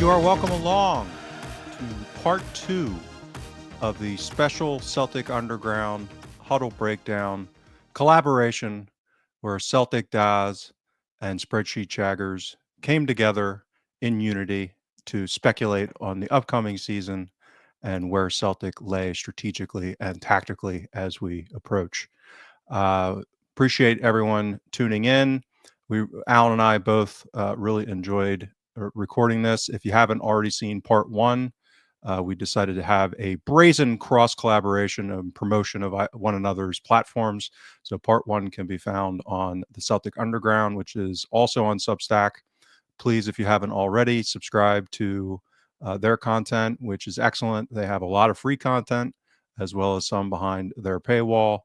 are welcome along to part 2 of the special Celtic Underground Huddle Breakdown collaboration where Celtic Daz and Spreadsheet Shaggers came together in unity to speculate on the upcoming season and where Celtic lay strategically and tactically as we approach. Appreciate everyone tuning in. Alan and I both really enjoyed recording this. If you haven't already seen part 1, we decided to have a brazen cross collaboration and promotion of one another's platforms. So part 1 can be found on the Celtic Underground, which is also on Substack. Please, if you haven't already, subscribe to their content, which is excellent. They have a lot of free content as well as some behind their paywall,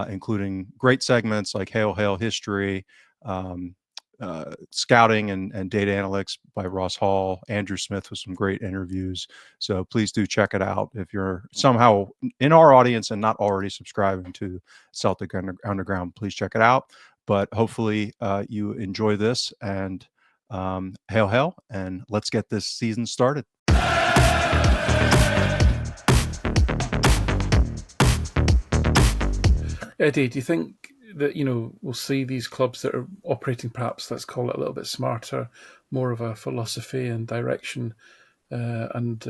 including great segments like Hail Hail History, scouting and data analytics by Ross Hall, Andrew Smith with some great interviews. So please do check it out. If you're somehow in our audience and not already subscribing to Celtic Underground, please check it out. But hopefully you enjoy this, and hail, hail, and let's get this season started. Eddie, do you think that, we'll see these clubs that are operating, perhaps, let's call it a little bit smarter, more of a philosophy and direction, and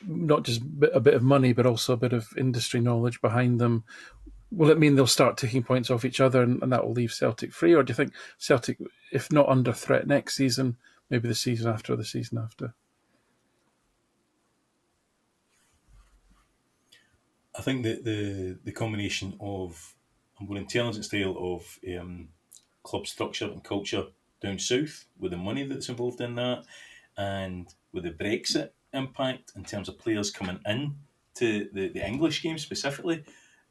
not just a bit of money, but also a bit of industry knowledge behind them? Will it mean they'll start taking points off each other and that will leave Celtic free? Or do you think Celtic, if not under threat next season, maybe the season after or the season after? I think that the combination of a more intelligent style of club structure and culture down south, with the money that's involved in that, and with the Brexit impact in terms of players coming in to the English game specifically,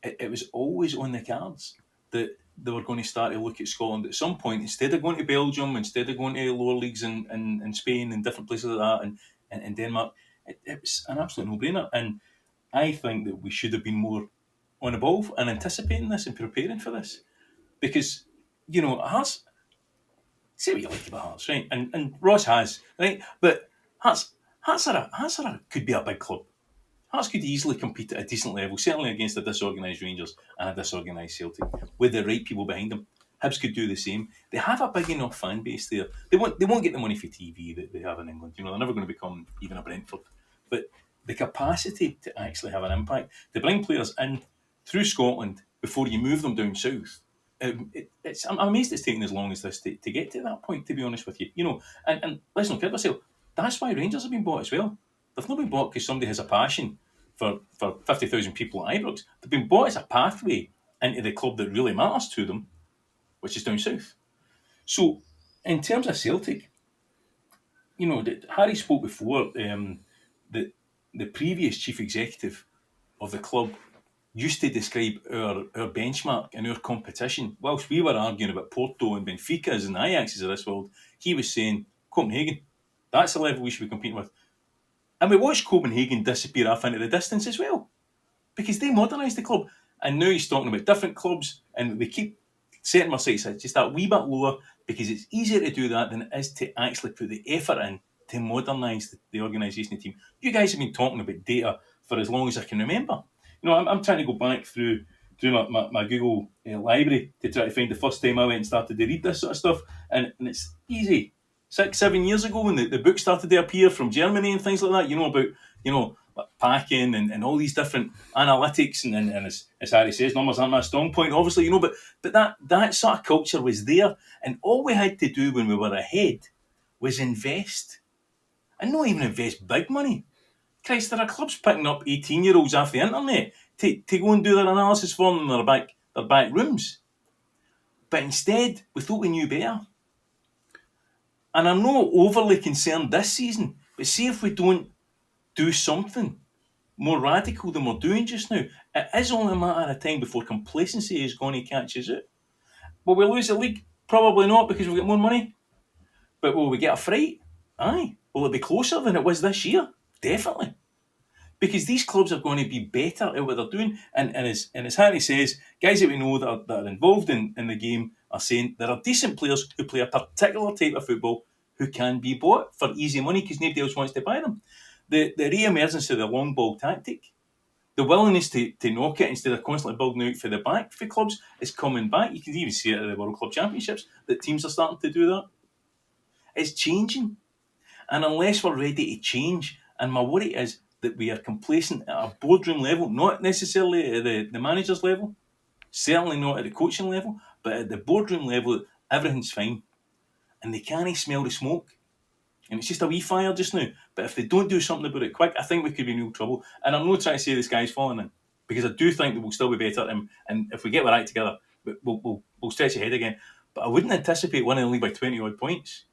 it was always on the cards that they were going to start to look at Scotland at some point, instead of going to Belgium, instead of going to lower leagues in Spain and different places like that, and in Denmark. It was an absolute no-brainer. And I think that we should have been more on the ball and anticipating this and preparing for this. Because, Hearts, say what you like about Hearts, right? And Ross has, right? But Hearts could be a big club. Hearts could easily compete at a decent level, certainly against a disorganised Rangers and a disorganised Celtic, with the right people behind them. Hibs could do the same. They have a big enough fan base there. They won't get the money for TV that they have in England. They're never going to become even a Brentford. But the capacity to actually have an impact, to bring players in through Scotland before you move them down south, I'm amazed it's taken as long as this to get to that point, to be honest with you. And let's not kid ourselves, that's why Rangers have been bought as well. They've not been bought because somebody has a passion for 50,000 people at Ibrox. They've been bought as a pathway into the club that really matters to them, which is down south. So, in terms of Celtic, Harry spoke before that the previous chief executive of the club used to describe our benchmark and our competition. Whilst we were arguing about Porto and Benfica's and Ajax's of this world, he was saying Copenhagen, that's the level we should be competing with. And we watched Copenhagen disappear off into the distance as well, because they modernised the club. And now he's talking about different clubs, and we keep setting our sights just that wee bit lower, because it's easier to do that than it is to actually put the effort in to modernise the organisation team. You guys have been talking about data for as long as I can remember. I'm trying to go back through my Google library to try to find the first time I went and started to read this sort of stuff, and it's easy. 6-7 years ago, when the book started to appear from Germany and things like that, about like packing and all these different analytics, and as Harry says, numbers aren't my strong point, obviously, but that sort of culture was there, and all we had to do when we were ahead was invest, and not even invest big money. Christ, there are clubs picking up 18-year-olds off the internet to go and do their analysis for them in their back rooms. But instead, we thought we knew better. And I'm not overly concerned this season, but see if we don't do something more radical than we're doing just now, it is only a matter of time before complacency is going to catch us out. Will we lose the league? Probably not, because we'll get more money. But will we get a fright? Aye. Will it be closer than it was this year? Definitely. Because these clubs are going to be better at what they're doing. And as Harry says, guys that we know that are involved in the game are saying there are decent players who play a particular type of football who can be bought for easy money because nobody else wants to buy them. The re-emergence of the long ball tactic, the willingness to knock it instead of constantly building out for the back for clubs is coming back. You can even see it at the World Club Championships that teams are starting to do that. It's changing. And unless we're ready to change, and my worry is that we are complacent at a boardroom level, not necessarily at the manager's level, certainly not at the coaching level, but at the boardroom level, everything's fine. And they can't smell the smoke. And it's just a wee fire just now. But if they don't do something about it quick, I think we could be in real trouble. And I'm not trying to say the sky's falling in, because I do think that we'll still be better. And if we get our act together, we'll stretch ahead again. But I wouldn't anticipate winning the league by 20 odd points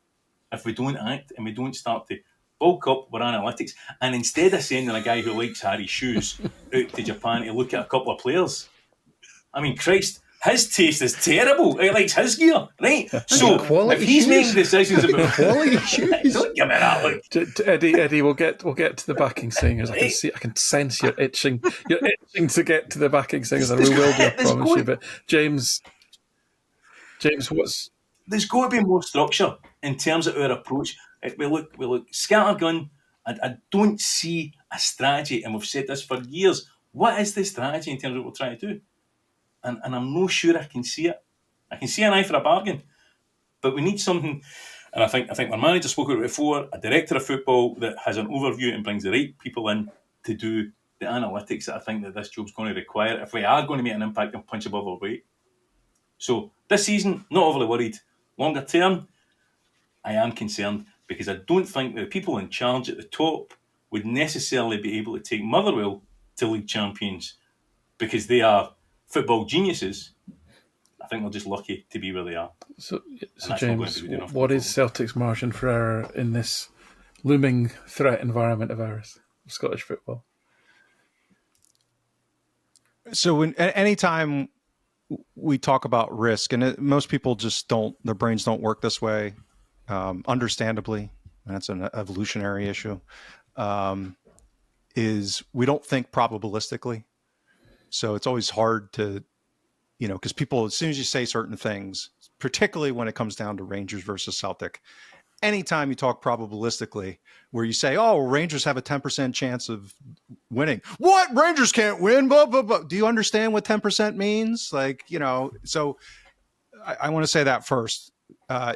if we don't act and we don't start to bulk up our analytics. And instead of sending a guy who likes Harry's shoes out to Japan to look at a couple of players, I mean, Christ, his taste is terrible. He likes his gear, right? So if he's making decisions about quality shoes, don't give me that look. Eddie, we'll get to the backing singers. I can sense you're itching. You're itching to get to the backing singers, and we will do, I promise you. But James, there's got to be more structure in terms of our approach. We look scattergun. I don't see a strategy, and we've said this for years. What is the strategy in terms of what we're trying to do? And I'm not sure I can see it. I can see an eye for a bargain, but we need something. And I think our manager spoke about it before, a director of football that has an overview and brings the right people in to do the analytics that I think that this job's going to require if we are going to make an impact and punch above our weight. So this season, not overly worried. Longer term, I am concerned because I don't think the people in charge at the top would necessarily be able to take Motherwell to league champions because they are football geniuses. I think they're just lucky to be where they are. So James, what is Celtic's margin for error in this looming threat environment of ours, of Scottish football? So anytime we talk about risk, and most people just their brains don't work this way, understandably, and that's an evolutionary issue, is we don't think probabilistically. So it's always hard to, because people, as soon as you say certain things, particularly when it comes down to Rangers versus Celtic, anytime you talk probabilistically, where you say, oh, Rangers have a 10% chance of winning. What? Rangers can't win? Blah, blah, blah. Do you understand what 10% means? So I want to say that first,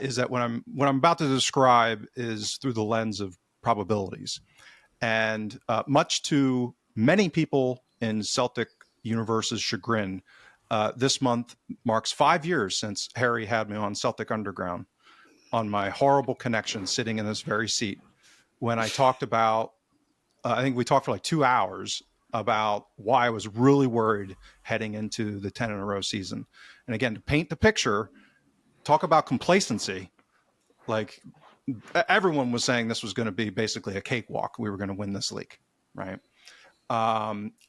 is that what I'm about to describe is through the lens of probabilities. And much to many people in Celtic universe's chagrin, this month marks 5 years since Harry had me on Celtic Underground on my horrible connection, sitting in this very seat, when I talked about, I think we talked for like 2 hours about why I was really worried heading into the 10 in a row season. And again, to paint the picture, talk about complacency. Like, everyone was saying this was going to be basically a cakewalk. We were going to win this league, right?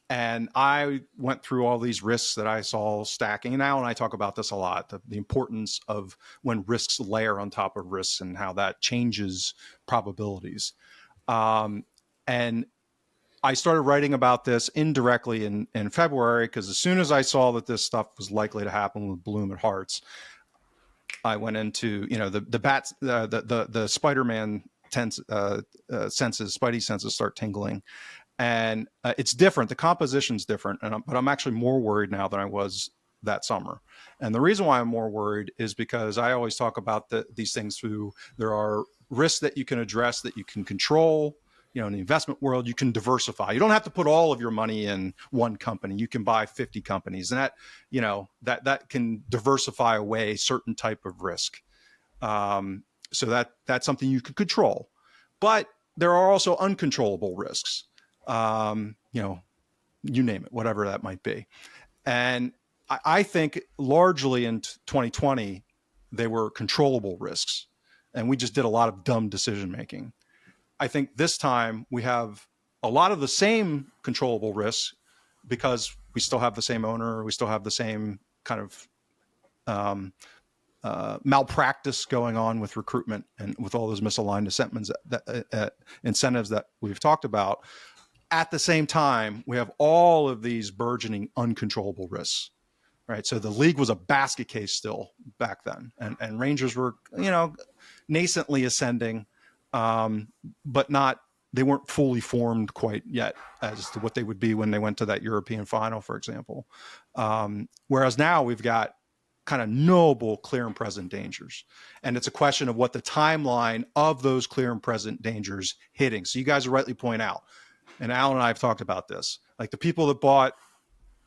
And I went through all these risks that I saw stacking. Now, and I talk about this a lot, the importance of when risks layer on top of risks and how that changes probabilities. And I started writing about this indirectly in February, because as soon as I saw that this stuff was likely to happen with Bloom at Hearts, I went into, the Spider-Man Spidey senses start tingling. And it's different. The composition's different, but I'm actually more worried now than I was that summer. And the reason why I'm more worried is because I always talk about these things through, there are risks that you can address, that you can control. In the investment world, you can diversify. You don't have to put all of your money in one company. You can buy 50 companies, and that can diversify away certain type of risk. So that's something you can control. But there are also uncontrollable risks. You name it, whatever that might be. And I think largely in 2020, they were controllable risks, and we just did a lot of dumb decision-making. I think this time we have a lot of the same controllable risks because we still have the same owner, we still have the same kind of malpractice going on with recruitment and with all those misaligned incentives that we've talked about. At the same time, we have all of these burgeoning uncontrollable risks. right? So the league was a basket case still back then, and Rangers were, nascently ascending, but not. They weren't fully formed quite yet as to what they would be when they went to that European final, for example. Whereas now we've got kind of knowable clear and present dangers. And it's a question of what the timeline of those clear and present dangers hitting. So you guys rightly point out, and Alan and I have talked about this, like the people that bought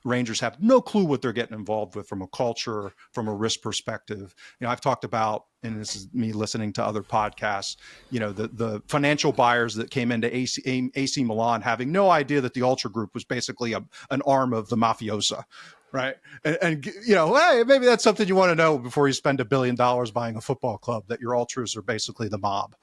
Rangers have no clue what they're getting involved with from a culture, from a risk perspective. I've talked about, and this is me listening to other podcasts, the financial buyers that came into AC Milan having no idea that the Ultra Group was basically an arm of the mafiosa, right? And hey, maybe that's something you want to know before you spend $1 billion buying a football club, that your ultras are basically the mob.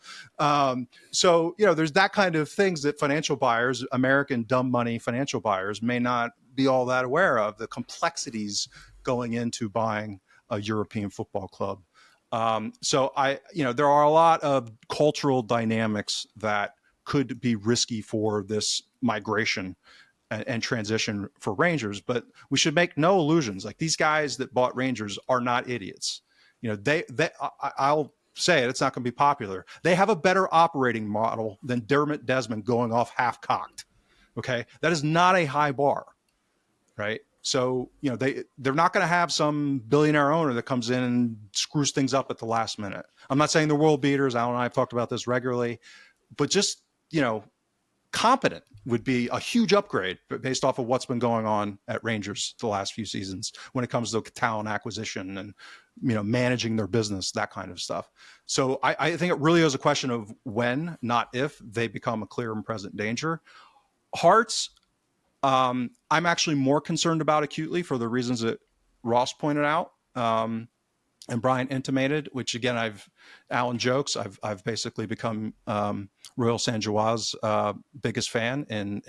So there's that kind of things that financial buyers, American dumb money financial buyers, may not be all that aware of, the complexities going into buying a European football club. So there are a lot of cultural dynamics that could be risky for this migration and transition for Rangers, but we should make no illusions. Like, these guys that bought Rangers are not idiots. I'll say it, it's not going to be popular. They have a better operating model than Dermot Desmond going off half cocked. Okay. That is not a high bar. Right. So, they're not going to have some billionaire owner that comes in and screws things up at the last minute. I'm not saying they're world beaters. Alan and I have talked about this regularly, but just, competent would be a huge upgrade based off of what's been going on at Rangers the last few seasons when it comes to talent acquisition and, managing their business, that kind of stuff. So I think it really is a question of when, not if, they become a clear and present danger. Hearts, I'm actually more concerned about acutely for the reasons that Ross pointed out, and Brian intimated, which again, Alan jokes, I've basically become Royal San Joa's biggest fan in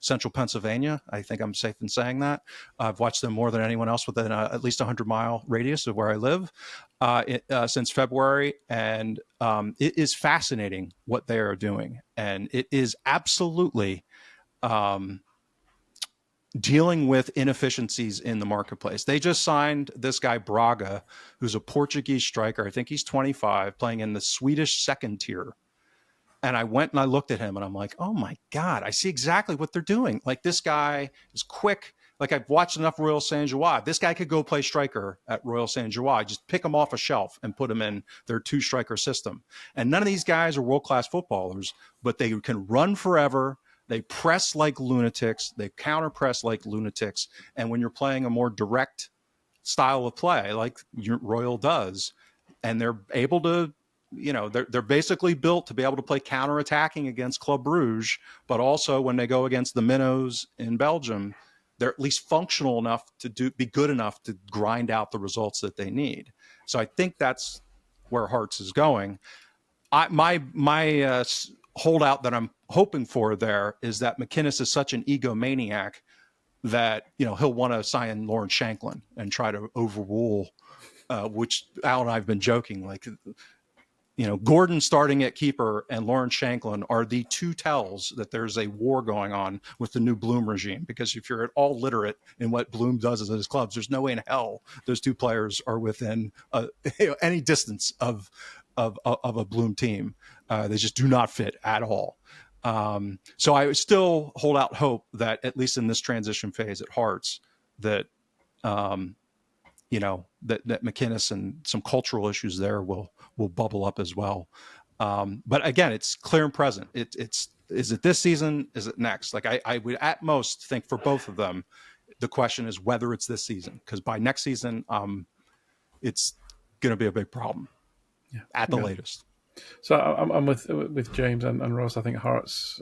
central Pennsylvania. I think I'm safe in saying that. I've watched them more than anyone else within at least 100-mile radius of where I live since February. And it is fascinating what they are doing. And it is absolutely dealing with inefficiencies in the marketplace. They just signed this guy Braga, who's a Portuguese striker. I think he's 25, playing in the Swedish second tier. And I went and I looked at him and I'm like, oh my God, I see exactly what they're doing. Like, this guy is quick. Like, I've watched enough Royal San Joa. This guy could go play striker at Royal San Joa. Just pick him off a shelf and put him in their 2-striker system. And none of these guys are world-class footballers, but they can run forever. They press like lunatics. They counter press like lunatics. And when you're playing a more direct style of play, like Royal does, and they're able to, they're basically built to be able to play counter-attacking against Club Brugge, but also when they go against the Minnows in Belgium, they're at least functional enough to be good enough to grind out the results that they need. So I think that's where Hearts is going. My holdout that I'm hoping for there is that McInnes is such an egomaniac that he'll want to sign Lawrence Shanklin and try to overrule, which Al and I have been joking, like, Gordon starting at keeper and Lawrence Shanklin are the two tells that there's a war going on with the new Bloom regime. Because if you're at all literate in what Bloom does at his clubs, there's no way in hell those two players are within any distance of a Bloom team. They just do not fit at all. So I still hold out hope that at least in this transition phase at Hearts, that that McInnes and some cultural issues there will bubble up as well. But again, it's clear and present. Is it this season? Is it next? Like, I would at most think for both of them, the question is whether it's this season, because by next season, it's going to be a big problem at the latest. So I'm with James and Ross. I think Hearts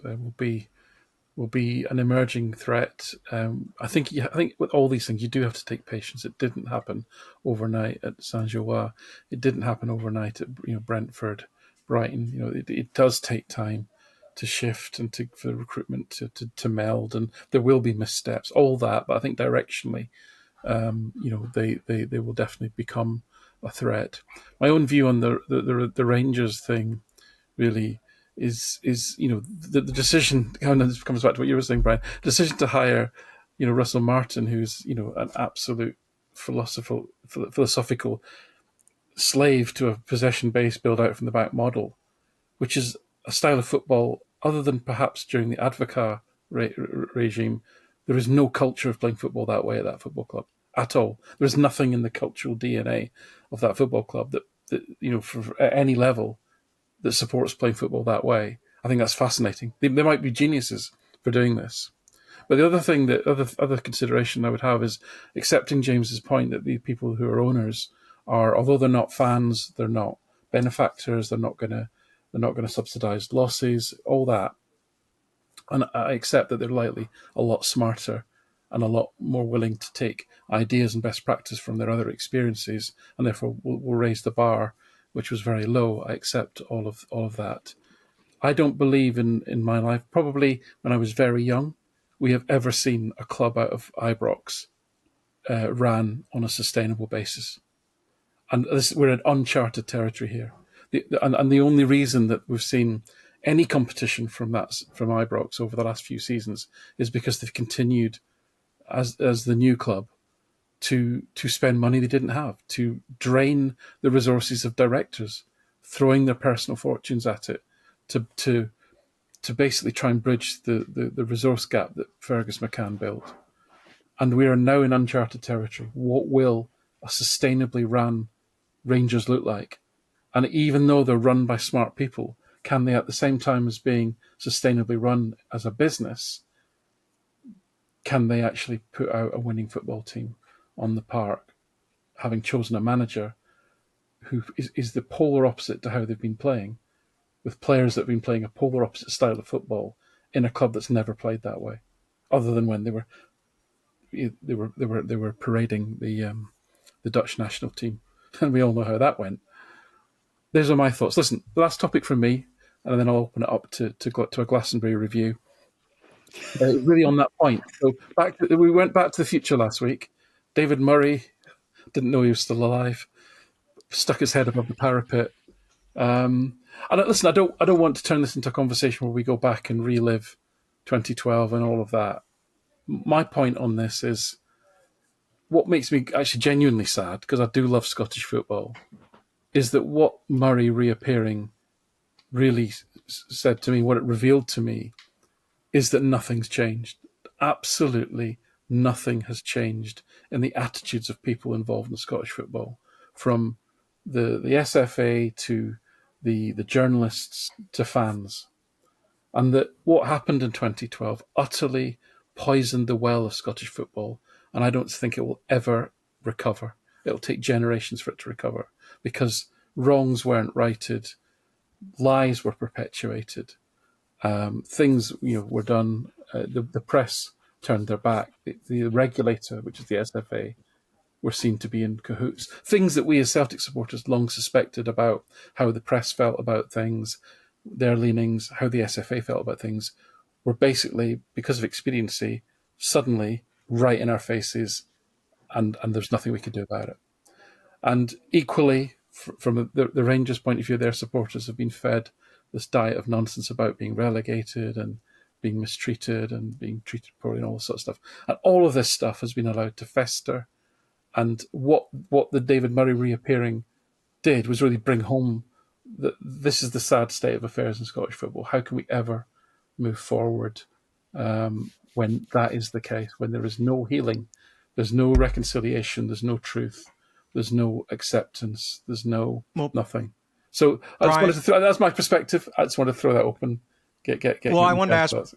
will be an emerging threat. I think with all these things, you do have to take patience. It didn't happen overnight at Saint Joa. It didn't happen overnight at Brentford, Brighton. It does take time to shift and for recruitment to meld, and there will be missteps. All that, but I think directionally, they will definitely become a threat. My own view on the Rangers thing really is the decision kind of comes back to what you were saying, Brian. Decision to hire Russell Martin, who's an absolute philosophical slave to a possession-based build-out from the back model, which is a style of football, other than perhaps during the Advocaat regime, there is no culture of playing football that way at that football club at all. There's nothing in the cultural DNA of that football club that for at any level that supports playing football that way. I think that's fascinating. They might be geniuses for doing this. But the other thing other consideration I would have is accepting James's point that the people who are owners are, although they're not fans, they're not benefactors, they're not going to subsidise losses, all that. And I accept that they're likely a lot smarter and a lot more willing to take ideas and best practice from their other experiences, and therefore will raise the bar, which was very low. I accept all of that. I don't believe in my life, probably when I was very young, we have ever seen a club out of Ibrox ran on a sustainable basis. And we're in uncharted territory here. And the only reason that we've seen any competition from Ibrox over the last few seasons is because they've continued as the new club to spend money they didn't have, to drain the resources of directors, throwing their personal fortunes at it, to basically try and bridge the resource gap that Fergus McCann built. And we are now in uncharted territory. What will a sustainably run Rangers look like? And even though they're run by smart people, can they, at the same time as being sustainably run as a business, can they actually put out a winning football team on the park, having chosen a manager who is the polar opposite to how they've been playing, with players that have been playing a polar opposite style of football in a club that's never played that way, other than when they were parading the Dutch national team, and we all know how that went. Those are my thoughts. Listen, the last topic from me, and then I'll open it up to a Glastonbury review. Really on that point. So we went back to the future last week. David Murray didn't know he was still alive, stuck his head above the parapet. And listen, I don't want to turn this into a conversation where we go back and relive 2012 and all of that. My point on this is what makes me actually genuinely sad, because I do love Scottish football, is that what Murray reappearing really said to me, what it revealed to me, is that nothing's changed. Absolutely nothing has changed in the attitudes of people involved in Scottish football, from the SFA to the journalists to fans. And that what happened in 2012 utterly poisoned the well of Scottish football, and I don't think it will ever recover. It'll take generations for it to recover, because wrongs weren't righted, lies were perpetuated, things were done. The press turned their back. The regulator, which is the SFA, were seen to be in cahoots. Things that we as Celtic supporters long suspected about how the press felt about things, their leanings, how the SFA felt about things, were basically, because of expediency, suddenly right in our faces, and there's nothing we could do about it. And equally, from the Rangers' point of view, their supporters have been fed this diet of nonsense about being relegated and being mistreated and being treated poorly and all this sort of stuff. And all of this stuff has been allowed to fester. And what the David Murray reappearing did was really bring home that this is the sad state of affairs in Scottish football. How can we ever move forward when that is the case, when there is no healing, there's no reconciliation, there's no truth, there's no acceptance, there's nothing. So I just wanted to that's my perspective. I just want to throw that open. I wanted to ask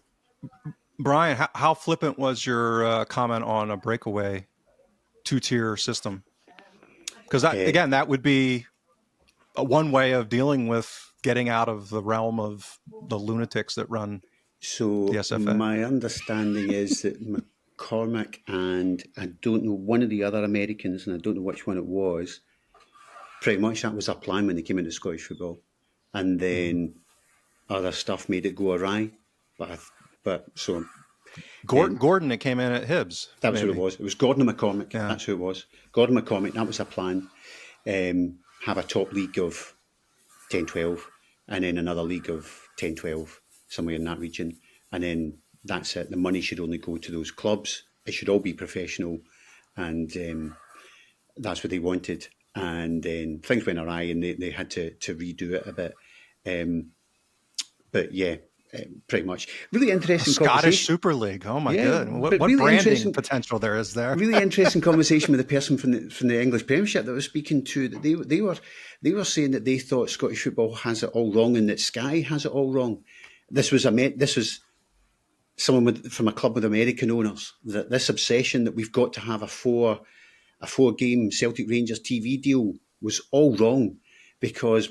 Brian, how flippant was your comment on a breakaway two-tier system? Because again, that would be one way of dealing with getting out of the realm of the lunatics that run the SFA. My understanding is that McCormick and I don't know, one of the other Americans, and I don't know which one it was, pretty much that was their plan when they came into Scottish football. And then other stuff made it go awry. Gordon, it came in at Hibs. That was what it was. It was Gordon and McCormick. Yeah. That's who it was. Gordon McCormick, that was a plan. Have a top league of 10-12 and then another league of 10-12, somewhere in that region. And then that's it. The money should only go to those clubs. It should all be professional. And that's what they wanted. And then things went awry and they had to redo it a bit. But yeah, pretty much. Really interesting Scottish conversation. Super League. Oh my Yeah, good. What but really branding interesting potential there is there? really interesting conversation with the person from the English Premiership that I was speaking to. That they were saying that they thought Scottish football has it all wrong and that Sky has it all wrong. This was someone from a club with American owners. That this obsession that we've got to have a four game Celtic Rangers TV deal was all wrong, because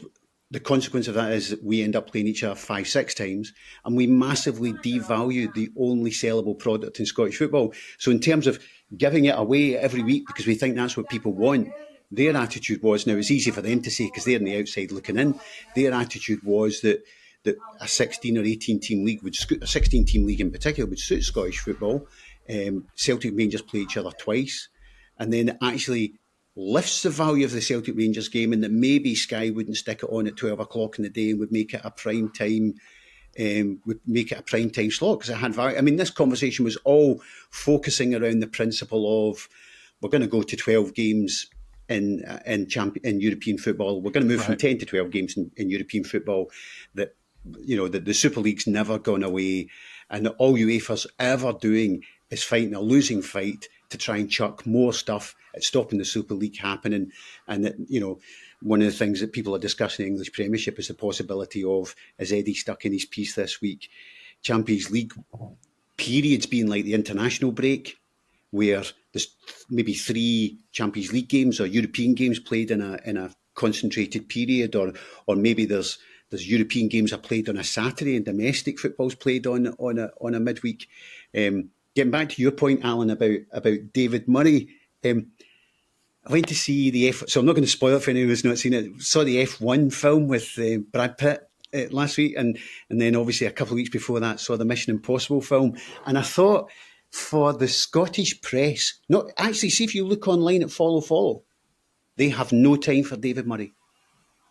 the consequence of that is that we end up playing each other 5-6 times, and we massively devalue the only sellable product in Scottish football. So in terms of giving it away every week because we think that's what people want, their attitude was, now it's easy for them to say because they're on the outside looking in, their attitude was that a 16 or 18 team league a 16 team league in particular would suit Scottish football. Celtic Rangers play each other twice, and then it actually lifts the value of the Celtic Rangers game, and that maybe Sky wouldn't stick it on at 12 o'clock in the day and would make it a prime time slot because it had value. I mean, this conversation was all focusing around the principle of we're going to go to 12 games in European football. We're going to move from 10 to 12 games in European football. That the Super League's never gone away, and that all UEFA's ever doing is fighting a losing fight to try and chuck more stuff at stopping the Super League happening. And that, one of the things that people are discussing in the English Premiership is the possibility of, as Eddie stuck in his piece this week, Champions League periods being like the international break, where there's maybe 3 Champions League games or European games played in a concentrated period, or maybe there's European games are played on a Saturday and domestic football's played on a midweek. Getting back to your point, Alan, about David Murray, I went to see so I'm not going to spoil it for anyone who's not seen it. Saw the F1 film with Brad Pitt last week, and then obviously a couple of weeks before that saw the Mission Impossible film. And I thought, for the Scottish press, see if you look online at Follow, they have no time for David Murray.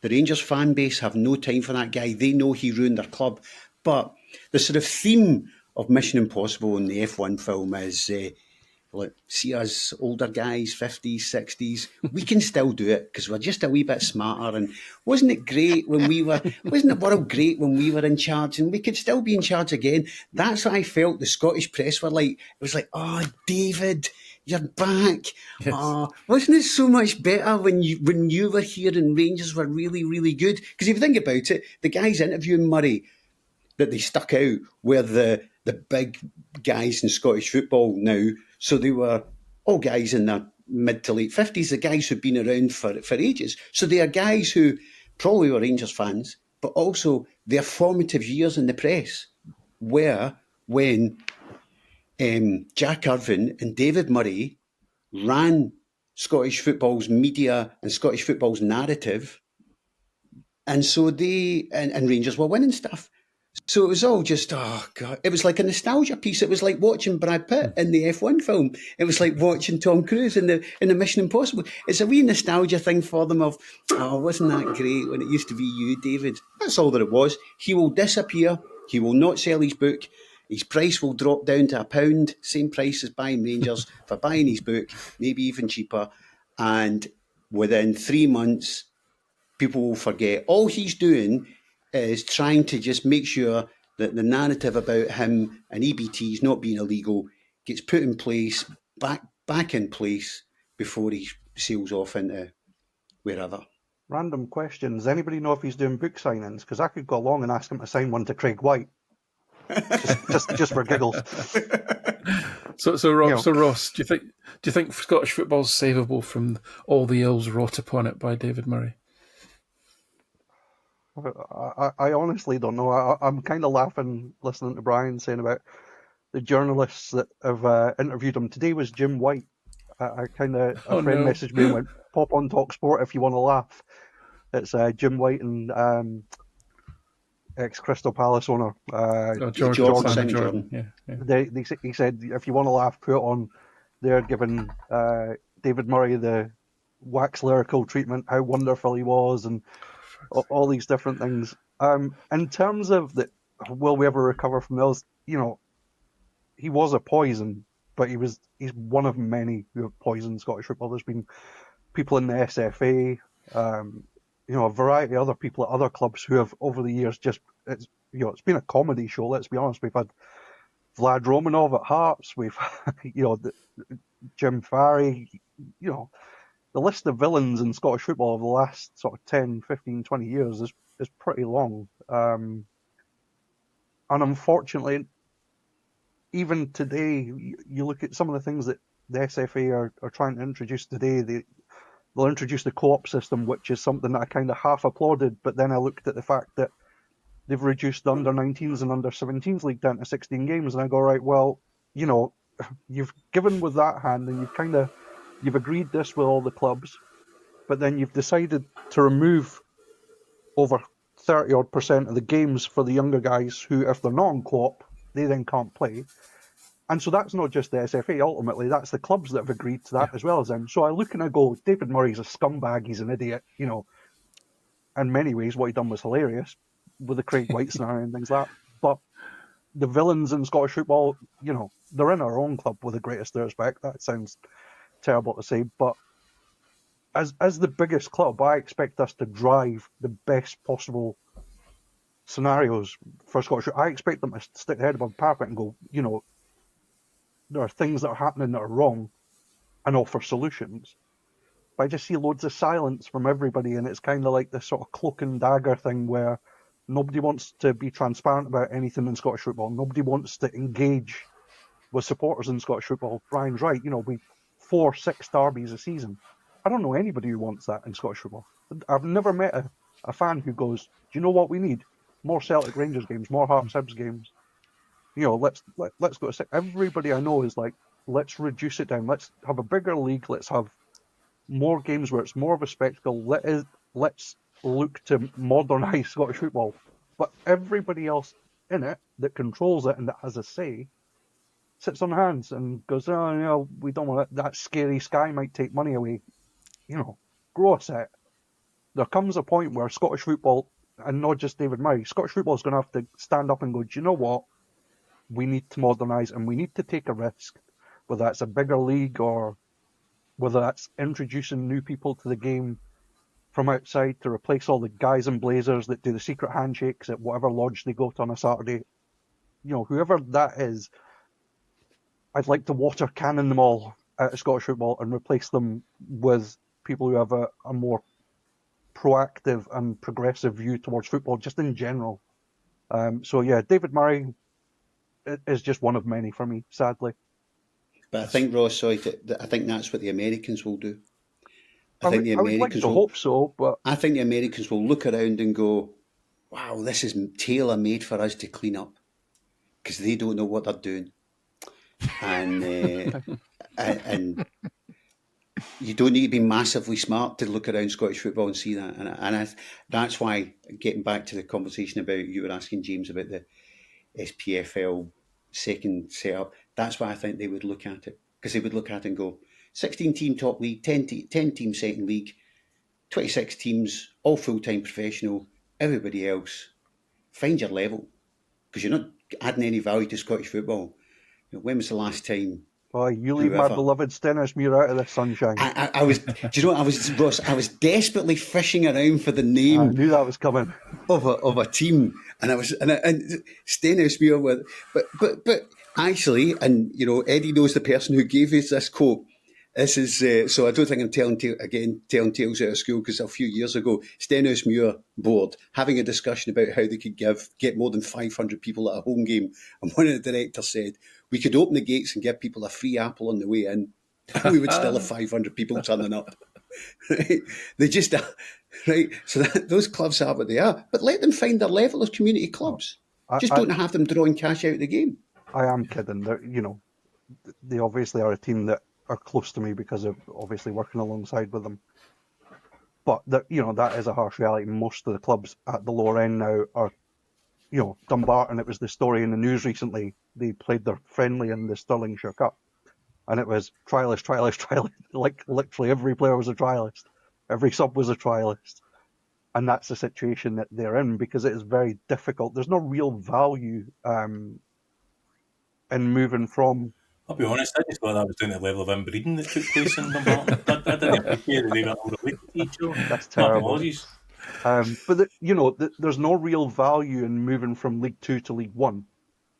The Rangers fan base have no time for that guy. They know he ruined their club. But the sort of theme of Mission Impossible in the F1 film is, see us older guys, 50s, 60s, we can still do it because we're just a wee bit smarter. And wasn't it the world great when we were in charge, and we could still be in charge again? That's what I felt the Scottish press were like. It was like, oh, David, you're back. Yes. Oh, wasn't it so much better when you were here and Rangers were really, really good? Because if you think about it, the guys interviewing Murray that they stuck out were the big guys in Scottish football now. So they were all guys in their mid to late 50s, the guys who've been around for ages. So they are guys who probably were Rangers fans, but also their formative years in the press were when Jack Irvine and David Murray ran Scottish football's media and Scottish football's narrative. And so and Rangers were winning stuff. So it was all just, oh God, it was like a nostalgia piece. It was like watching Brad Pitt in the F1 film. It was like watching Tom Cruise in the Mission Impossible. It's a wee nostalgia thing for them of, oh, wasn't that great when it used to be you, David? That's all that it was. He will disappear. He will not sell his book. His price will drop down to £1, same price as buying Rangers for buying his book, maybe even cheaper. And within 3 months, people will forget. All he's doing is trying to just make sure that the narrative about him and EBTs not being illegal gets put in place, back in place, before he sails off into wherever. Random question. Does anybody know if he's doing book signings? Because I could go along and ask him to sign one to Craig White. just for giggles. So Ross, do you think Scottish football's savable from all the ills wrought upon it by David Murray? I honestly don't know. I'm kind of laughing listening to Brian saying about the journalists that have interviewed him. Today was Jim White. A friend messaged me and went, pop on Talk Sport if you want to laugh. It's Jim White and ex-Crystal Palace owner George Jordan. Yeah. He said, if you want to laugh, put it on. They're giving David Murray the wax lyrical treatment, how wonderful he was, and all these different things. In terms of will we ever recover from those? He was a poison, but he's one of many who have poisoned Scottish football. There's been people in the SFA, a variety of other people at other clubs who have over the years it's been a comedy show. Let's be honest. We've had Vlad Romanov at Hearts. We've Jim Farry. The list of villains in Scottish football over the last sort of 10, 15, 20 years is pretty long. And unfortunately, even today, you look at some of the things that the SFA are trying to introduce today. They'll introduce the co-op system, which is something that I kind of half applauded, but then I looked at the fact that they've reduced the under-19s and under-17s league down to 16 games, and I go, right, well, you've given with that hand, and you've agreed this with all the clubs, but then you've decided to remove over 30% of the games for the younger guys who, if they're not on co-op, they then can't play. And so that's not just the SFA, ultimately, that's the clubs that have agreed to that as well as them. So I look and I go, David Murray's a scumbag, he's an idiot, in many ways what he done was hilarious with the Craig White scenario and things like that. But the villains in Scottish football, they're in our own club with the greatest respect. That sounds terrible to say, but as the biggest club, I expect us to drive the best possible scenarios for Scottish. I expect them to stick their head above the parapet and go, there are things that are happening that are wrong and offer solutions. But I just see loads of silence from everybody, and it's kind of like this sort of cloak and dagger thing where nobody wants to be transparent about anything in Scottish football. Nobody wants to engage with supporters in Scottish football. Brian's right, we 4-6 derbies a season. I don't know anybody who wants that in Scottish football. I've never met a fan who goes, do you know what we need? More Celtic Rangers games, more Hearts Hibs games. Let's go to 6. Everybody I know is like, let's reduce it down. Let's have a bigger league. Let's have more games where it's more of a spectacle. Let's look to modernise Scottish football. But everybody else in it that controls it and that has a say sits on hands and goes, oh, we don't want that scary Sky might take money away. Grow a set. There comes a point where Scottish football, and not just David Murray, Scottish football is going to have to stand up and go, do you know what? We need to modernise and we need to take a risk, whether that's a bigger league or whether that's introducing new people to the game from outside to replace all the guys in blazers that do the secret handshakes at whatever lodge they go to on a Saturday. Whoever that is, I'd like to water cannon them all out of Scottish football and replace them with people who have a more proactive and progressive view towards football, just in general. So yeah, David Murray is just one of many for me, sadly. But I think, Ross, I think that's what the Americans will do. I would like to hope so, but I think the Americans will look around and go, wow, this is tailor-made for us to clean up, because they don't know what they're doing. And and you don't need to be massively smart to look around Scottish football and see that. And that's why, getting back to the conversation about, you were asking James about the SPFL second setup, that's why I think they would look at it. Because they would look at it and go, 16-team top league, 10-team second league, 26 teams, all full-time professional, everybody else, find your level. Because you're not adding any value to Scottish football. When was the last time? Oh, you leave my beloved Stennismuir out of the sunshine. I was. Do you know what Ross? I was desperately fishing around for the name. I knew that was coming of a team, and Stennismuir with, but actually, and Eddie knows the person who gave us this quote. This is so I don't think I'm telling tales out of school, because a few years ago, Stennismuir board having a discussion about how they could get more than 500 people at a home game, and one of the directors said, we could open the gates and give people a free apple on the way in. We would still have 500 people turning up. Right? They just right. So those clubs are what they are, but let them find their level as community clubs. Don't have them drawing cash out of the game. I am kidding. They obviously are a team that are close to me because of obviously working alongside with them. But that is a harsh reality. Most of the clubs at the lower end now are, Dumbarton. It was the story in the news recently. They played their friendly in the Stirlingshire Cup, and it was trialist. Like literally every player was a trialist, every sub was a trialist, and that's the situation that they're in, because it is very difficult. There's no real value in moving from I'll be honest, I just thought that was down to the level of inbreeding that took place in Dumbarton. I didn't appreciate that they were all related to each other. That's My terrible. apologies. But there's no real value in moving from League Two to League One.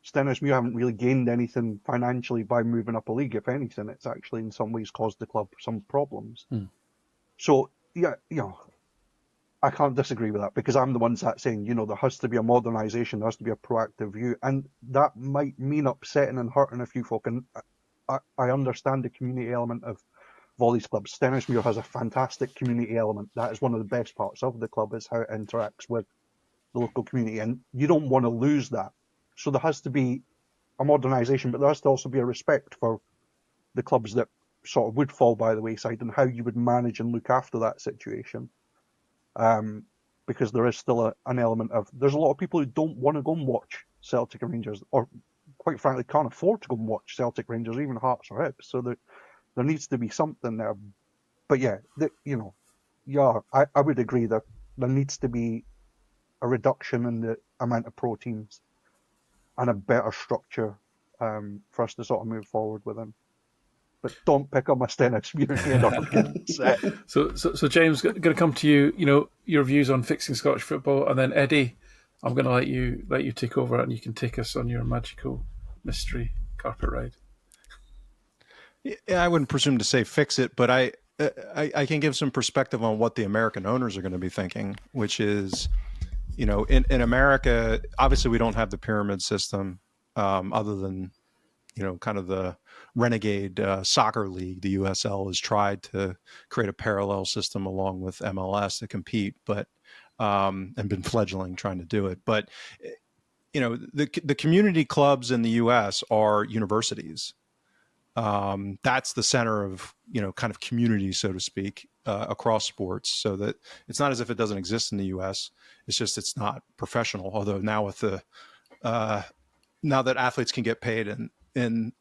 Stenhousemuir haven't really gained anything financially by moving up a league. If anything, it's actually in some ways caused the club some problems. So yeah, I can't disagree with that, because I'm the one sat saying, there has to be a modernisation, there has to be a proactive view, and that might mean upsetting and hurting a few folk. And I understand the community element of all these clubs. Stenhousemuir has a fantastic community element. That is one of the best parts of the club, is how it interacts with the local community, and you don't want to lose that. So there has to be a modernisation, but there has to also be a respect for the clubs that sort of would fall by the wayside, and how you would manage and look after that situation. Because there is still an element of, there's a lot of people who don't want to go and watch Celtic and Rangers, or quite frankly can't afford to go and watch Celtic, Rangers, even Hearts or Hibs. So there needs to be something there. But yeah, I would agree that there needs to be a reduction in the amount of pro teams and a better structure for us to sort of move forward within. But don't pick on my Stenhousemuir again, or get upset. So James, going to come to you. Your views on fixing Scottish football, and then Eddie, I'm going to let you take over, and you can take us on your magical mystery carpet ride. Yeah, I wouldn't presume to say fix it, but I can give some perspective on what the American owners are going to be thinking, which is, in America, obviously we don't have the pyramid system, other than, kind of the renegade soccer league. The USL has tried to create a parallel system along with MLS to compete, but and been fledgling trying to do it. But the community clubs in the US are universities. That's the center of, kind of community, so to speak, across sports, so that it's not as if it doesn't exist in the US. It's just, it's not professional. Although now with the, now that athletes can get paid in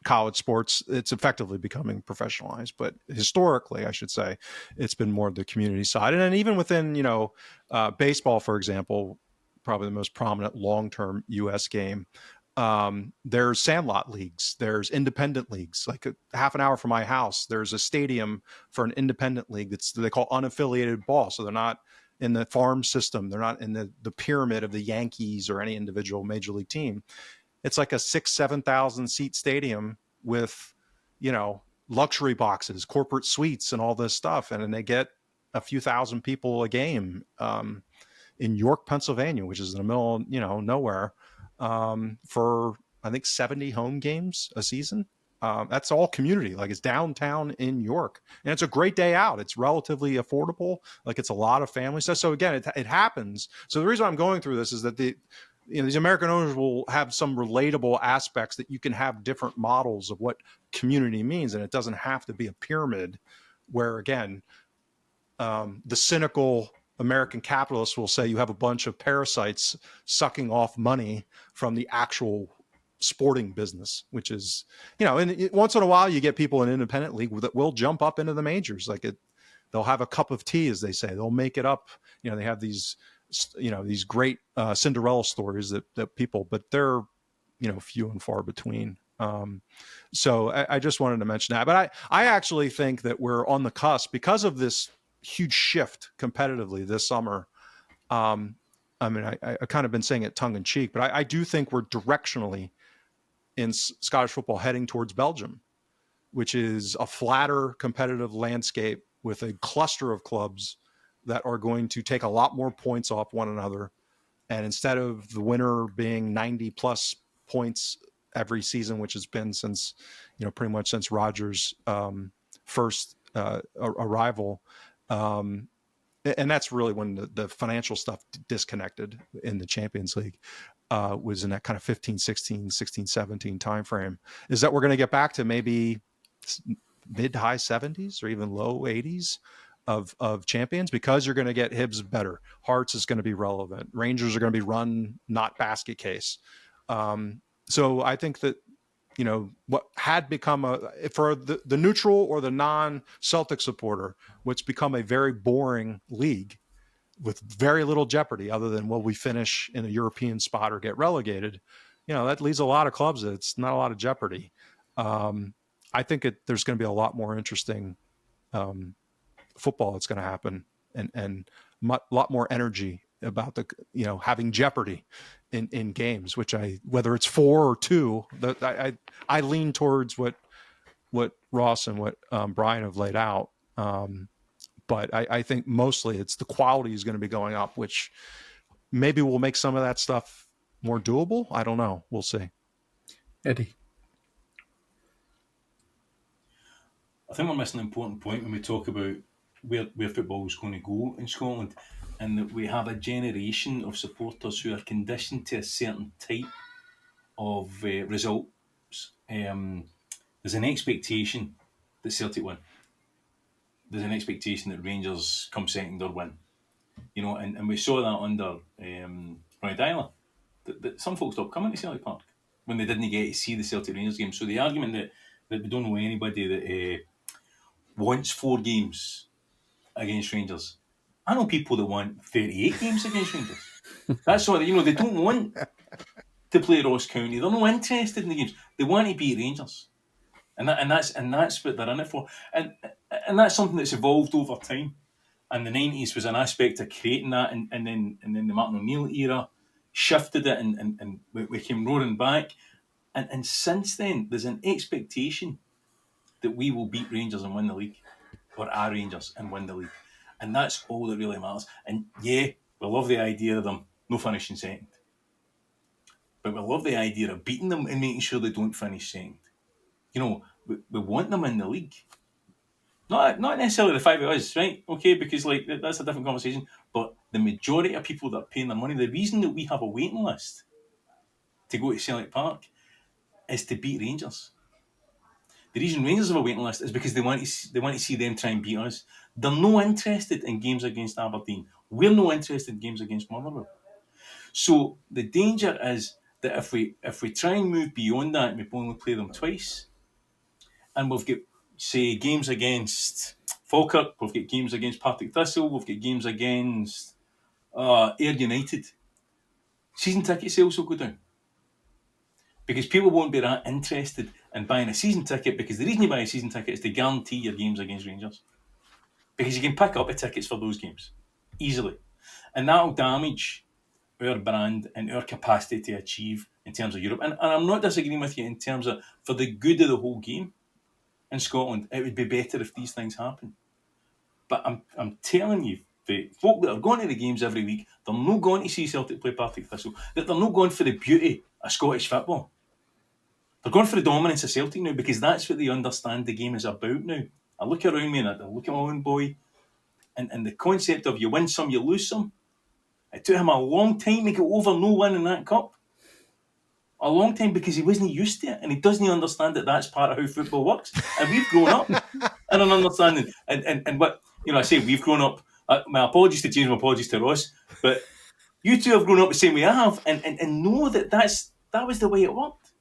college sports, it's effectively becoming professionalized. But historically, I should say, it's been more the community side. And then even within, baseball, for example, probably the most prominent long-term US game, there's sandlot leagues, there's independent leagues. Like a half an hour from my house, there's a stadium for an independent league they call unaffiliated ball. So they're not in the farm system, they're not in the pyramid of the Yankees or any individual major league team. It's like a 6,000-7,000 seat stadium with, luxury boxes, corporate suites, and all this stuff. And then they get a few thousand people a game, in York, Pennsylvania, which is in the middle of, nowhere, for I think 70 home games a season. That's all community. Like, it's downtown in York, and it's a great day out. It's relatively affordable. Like, it's a lot of family stuff. So again, it happens. So the reason I'm going through this is that these American owners will have some relatable aspects that you can have different models of what community means. And it doesn't have to be a pyramid where, again, the cynical American capitalists will say you have a bunch of parasites sucking off money from the actual sporting business, which is, and once in a while you get people in an independent league that will jump up into the majors. They'll have a cup of tea, as they say. They'll make it up. They have these great Cinderella stories that people, but they're, few and far between. So I just wanted to mention that. But I actually think that we're on the cusp because of this huge shift competitively this summer. I kind of been saying it tongue in cheek, but I do think we're directionally in Scottish football heading towards Belgium, which is a flatter competitive landscape with a cluster of clubs that are going to take a lot more points off one another. And instead of the winner being 90 plus points every season, which has been since, pretty much since Rodgers' first arrival, and that's really when the financial stuff disconnected in the Champions League, was in that kind of 15, 16, 17 timeframe, is that we're going to get back to maybe mid high 70s or even low 80s of champions, because you're going to get Hibs better. Hearts is going to be relevant. Rangers are going to be run, not basket case. So I think that, what had become for the neutral or the non-Celtic supporter, what's become a very boring league with very little jeopardy other than will we finish in a European spot or get relegated. that leaves a lot of clubs. It's not a lot of jeopardy. I think there's going to be a lot more interesting football that's going to happen, and lot more energy about having jeopardy in games, which whether it's 4 or 2, I lean towards what Ross and what Brian have laid out. But I think mostly it's the quality is going to be going up, which maybe will make some of that stuff more doable. I don't know. We'll see. Eddie. I think we're missing an important point when we talk about where football is going to go in Scotland, and that we have a generation of supporters who are conditioned to a certain type of results. There's an expectation that Celtic win. There's an expectation that Rangers come second or win. And we saw that under Roy Dyler, that some folks stopped coming to Celtic Park when they didn't get to see the Celtic Rangers game. So the argument that we don't know anybody that wants 4 games against Rangers. I know people that want 38 games against Rangers. That's what they don't want to play Ross County. They're not interested in the games. They want to beat Rangers, and that's what they're in it for. And that's something that's evolved over time. And the 90s was an aspect of creating that, and then the Martin O'Neill era shifted it, and we came roaring back. And since then, there's an expectation that we will beat Rangers and win the league, or our Rangers and win the league. And that's all that really matters. And yeah, we love the idea of them no finishing second. But we love the idea of beating them and making sure they don't finish second. We want them in the league. Not necessarily the 5 of us, right? Okay, because that's a different conversation. But the majority of people that are paying their money, the reason that we have a waiting list to go to Celtic Park is to beat Rangers. The reason Rangers have a waiting list is because they want to see them try and beat us. They're no interested in games against Aberdeen. We're no interested in games against Motherwell. So the danger is that if we try and move beyond that, we only play them twice, and we've got, say, games against Falkirk, we've got games against Partick Thistle, we've got games against Ayr United. Season ticket sales will go down. Because people won't be that interested in buying a season ticket, because the reason you buy a season ticket is to guarantee your games against Rangers. Because you can pick up the tickets for those games easily. And that'll damage our brand and our capacity to achieve in terms of Europe. And I'm not disagreeing with you in terms of, for the good of the whole game in Scotland, it would be better if these things happen. But I'm telling you, the folk that are going to the games every week, they're not going to see Celtic play Partick Thistle. That they're not going for the beauty of Scottish football. They're going for the dominance of Celtic now, because that's what they understand the game is about now. I look around me and I look at my own boy, and the concept of you win some, you lose some. It took him a long time to get over no winning that cup. A long time, because he wasn't used to it, and he doesn't understand that that's part of how football works. And we've grown up in an understanding. And what, I say we've grown up. My apologies to James, my apologies to Ross, but you two have grown up the same way I have, and know that was the way it worked.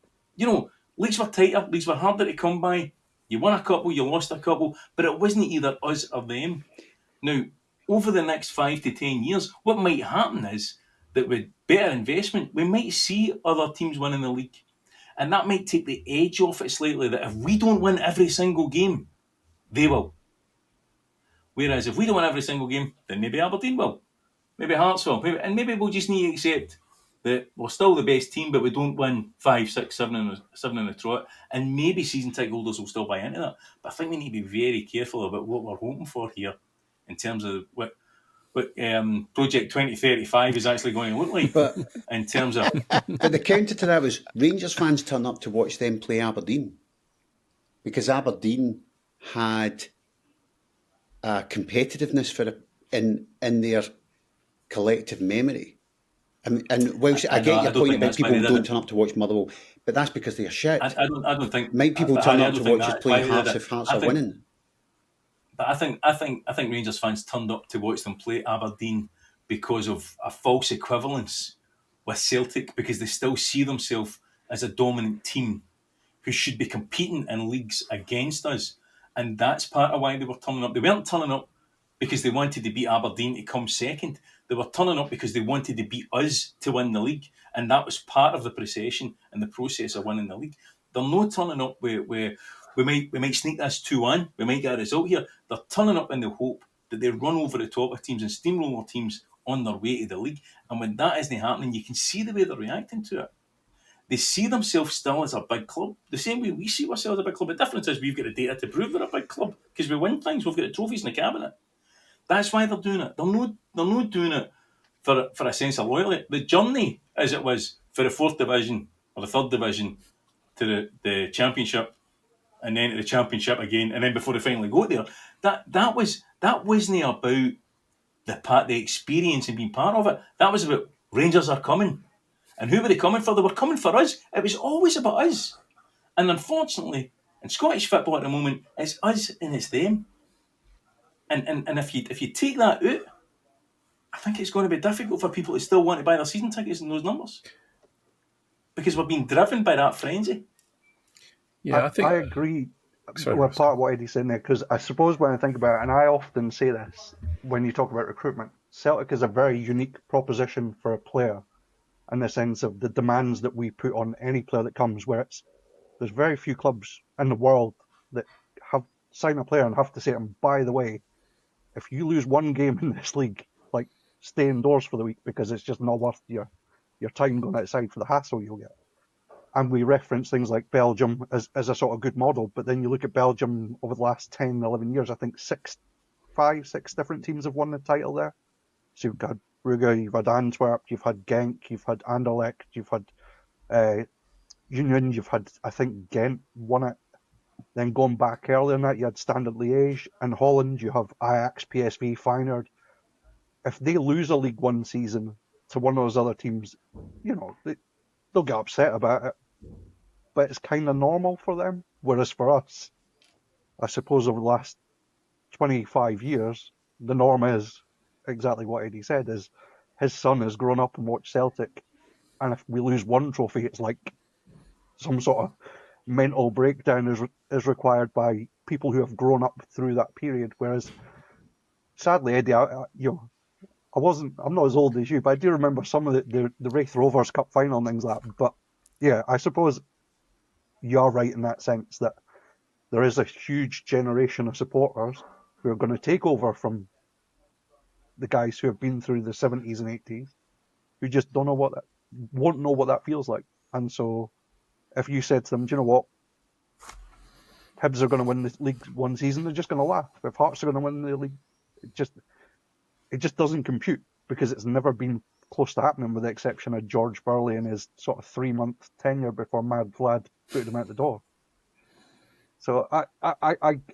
Leagues were tighter, leagues were harder to come by. You won a couple, you lost a couple, but it wasn't either us or them. Now, over the next 5 to 10 years, what might happen is that with better investment, we might see other teams winning the league. And that might take the edge off it slightly, that if we don't win every single game, they will. Whereas if we don't win every single game, then maybe Aberdeen will. Maybe Hearts will. Maybe we'll just need to accept that we're still the best team, but we don't win 5, 6, 7 in a trot. And maybe season ticket holders will still buy into that. But I think we need to be very careful about what we're hoping for here in terms of what Project 2035 is actually going to look like. But in terms of... But the counter to that was Rangers fans turn up to watch them play Aberdeen, because Aberdeen had a competitiveness in their collective memory. And whilst I get your point about people don't turn up to watch Motherwell, but that's because they're shit. I don't think... Might people turn up to watch us play Hearts if Hearts are winning? But I think Rangers fans turned up to watch them play Aberdeen because of a false equivalence with Celtic, because they still see themselves as a dominant team who should be competing in leagues against us. And that's part of why they were turning up. They weren't turning up because they wanted to beat Aberdeen to come second. They were turning up because they wanted to beat us to win the league, and that was part of the procession and the process of winning the league. They're not turning up where we might sneak this 2-1, we might get a result here. They're turning up in the hope that they run over the top of teams and steamroller teams on their way to the league. And when that isn't happening, you can see the way they're reacting to it. They see themselves still as a big club, the same way we see ourselves as a big club. The difference is we've got the data to prove we're a big club because we win things. We've got the trophies in the cabinet. That's why they're doing it. They're not doing it for a sense of loyalty. The journey, as it was for the 4th division or the 3rd division to the championship, and then to the championship again, and then before they finally got there, that wasn't about the experience and being part of it. That was about Rangers are coming. And who were they coming for? They were coming for us. It was always about us. And unfortunately, in Scottish football at the moment, it's us and it's them. And if you take that out, I think it's going to be difficult for people to still want to buy their season tickets in those numbers. Because we're being driven by that frenzy. Yeah, I agree with part of what Eddie's saying there, because I suppose when I think about it, and I often say this when you talk about recruitment, Celtic is a very unique proposition for a player in the sense of the demands that we put on any player that comes, where there's very few clubs in the world that have sign a player and have to say to him, by the way, if you lose one game in this league, like stay indoors for the week because it's just not worth your time going outside for the hassle you'll get. And we reference things like Belgium as a sort of good model, but then you look at Belgium over the last 10, 11 years, I think 6 different teams have won the title there. So you've got Brugge, you've had Antwerp, you've had Genk, you've had Anderlecht, you've had Union, you've had, I think, Ghent won it. Then going back earlier than that, you had Standard Liège. In Holland, you have Ajax, PSV, Feyenoord. If they lose a League One season to one of those other teams, they'll get upset about it. But it's kind of normal for them. Whereas for us, I suppose over the last 25 years, the norm is exactly what Eddie said, is his son has grown up and watched Celtic. And if we lose one trophy, it's like some sort of mental breakdown is required by people who have grown up through that period. Whereas, sadly, Eddie, I'm not as old as you, but I do remember some of the Wraith Rovers Cup final and things like that. But yeah, I suppose you're right in that sense that there is a huge generation of supporters who are going to take over from the guys who have been through the 70s and 80s, who just won't know what that feels like. And so if you said to them, do you know what, Hibs are going to win the League One season, they're just going to laugh. If Hearts are going to win the league, it just doesn't compute because it's never been close to happening, with the exception of George Burley and his sort of 3-month tenure before Mad Vlad put him out the door. So I